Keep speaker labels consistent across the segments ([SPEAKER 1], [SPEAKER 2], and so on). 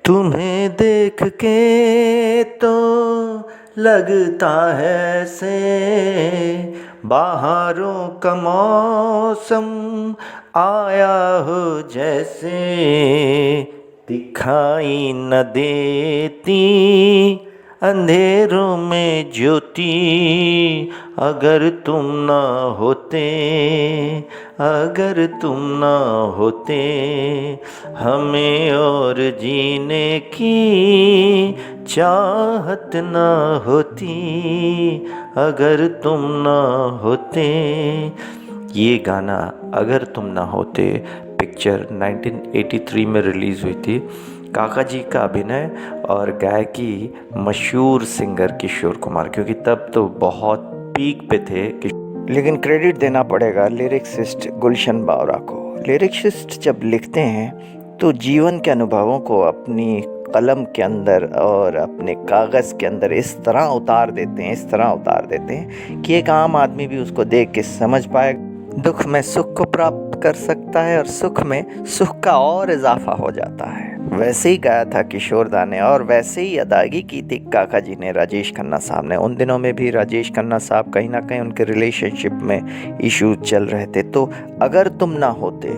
[SPEAKER 1] तुम्हें देख के तो लगता है से बाहरों का मौसम आया हो जैसे दिखाई न देती अंधेरों में ज्योति अगर तुम ना होते अगर तुम ना होते हमें और जीने की चाहत ना होती अगर तुम ना होते। ये गाना अगर तुम ना होते पिक्चर 1983 में रिलीज़ हुई थी। काका जी का अभिनय और गायकी मशहूर सिंगर किशोर कुमार, क्योंकि तब तो बहुत पीक पे थे। लेकिन क्रेडिट देना पड़ेगा लिरिक्सिस्ट गुलशन बावरा को। लिरिक्सिस्ट जब लिखते हैं तो जीवन के अनुभवों को अपनी कलम के अंदर और अपने कागज़ के अंदर इस तरह उतार देते हैं कि एक आम आदमी भी उसको देख के समझ पाए। दुख में सुख को प्राप्त कर सकता है और सुख में सुख का और इजाफा हो जाता है। वैसे ही गाया था किशोर दा ने और वैसे ही अदायगी की थी काका जी ने राजेश खन्ना साहब ने। उन दिनों में भी राजेश खन्ना साहब कहीं ना कहीं उनके रिलेशनशिप में इशू चल रहे थे। तो अगर तुम ना होते,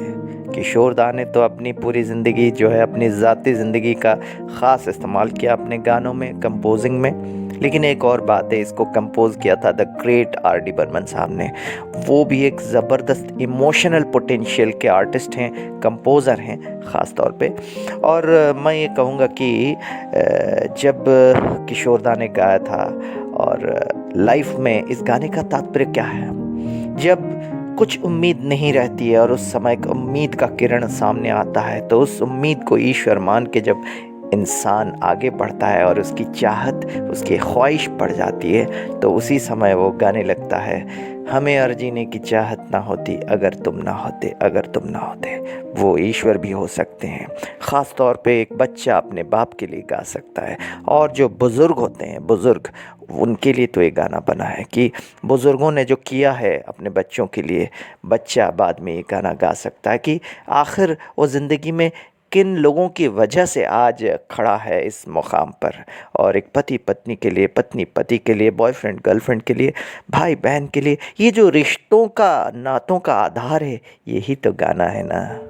[SPEAKER 1] किशोर दा ने तो अपनी पूरी ज़िंदगी जो है अपनी ज़ाती ज़िंदगी का ख़ास इस्तेमाल किया अपने गानों में, कंपोजिंग में। लेकिन एक और बात है, इसको कंपोज किया था the great R D Burman साहब ने। वो भी एक ज़बरदस्त इमोशनल पोटेंशियल के आर्टिस्ट हैं, कंपोज़र हैं ख़ास तौर पे। और मैं ये कहूँगा कि जब किशोर दा ने गाया था और लाइफ में इस गाने का तात्पर्य क्या है, जब कुछ उम्मीद नहीं रहती है और उस समय उम्मीद का किरण सामने आता है तो उस उम्मीद को ईश्वर मान के जब इंसान आगे बढ़ता है और उसकी चाहत, उसकी ख्वाहिश बढ़ जाती है तो उसी समय वो गाने लगता है, हमें और जीने की चाहत ना होती अगर तुम ना होते, अगर तुम ना होते। वो ईश्वर भी हो सकते हैं। ख़ास तौर पे एक बच्चा अपने बाप के लिए गा सकता है और जो बुज़ुर्ग होते हैं, बुज़ुर्ग, उनके लिए तो ये गाना बना है कि बुज़ुर्गों ने जो किया है अपने बच्चों के लिए, बच्चा बाद में ये गाना गा सकता है कि आखिर वो ज़िंदगी में किन लोगों की वजह से आज खड़ा है इस मुकाम पर। और एक पति पत्नी के लिए, पत्नी पति के लिए, बॉयफ्रेंड गर्लफ्रेंड के लिए, भाई बहन के लिए, ये जो रिश्तों का, नातों का आधार है, यही तो गाना है ना।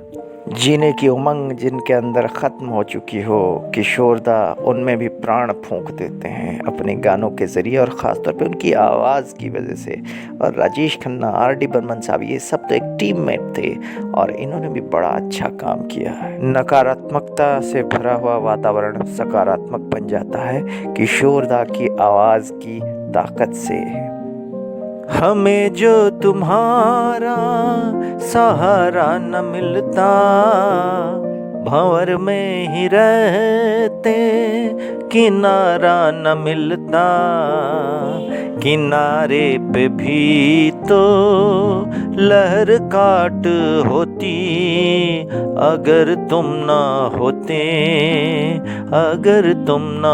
[SPEAKER 1] जीने की उमंग जिनके अंदर ख़त्म हो चुकी हो, किशोर दा उनमें भी प्राण फूंक देते हैं अपने गानों के ज़रिए और ख़ास तौर पे उनकी आवाज़ की वजह से। और राजेश खन्ना, आर डी बर्मन साहब, ये सब तो एक टीममेट थे और इन्होंने भी बड़ा अच्छा काम किया है। नकारात्मकता से भरा हुआ वातावरण सकारात्मक बन जाता है किशोर दा की आवाज़ की ताकत से। हमें जो तुम्हारा सहारा न मिलता, भंवर में ही रहते किनारा न मिलता, किनारे पे भी तो लहर काट होती अगर तुम ना होते, अगर तुम ना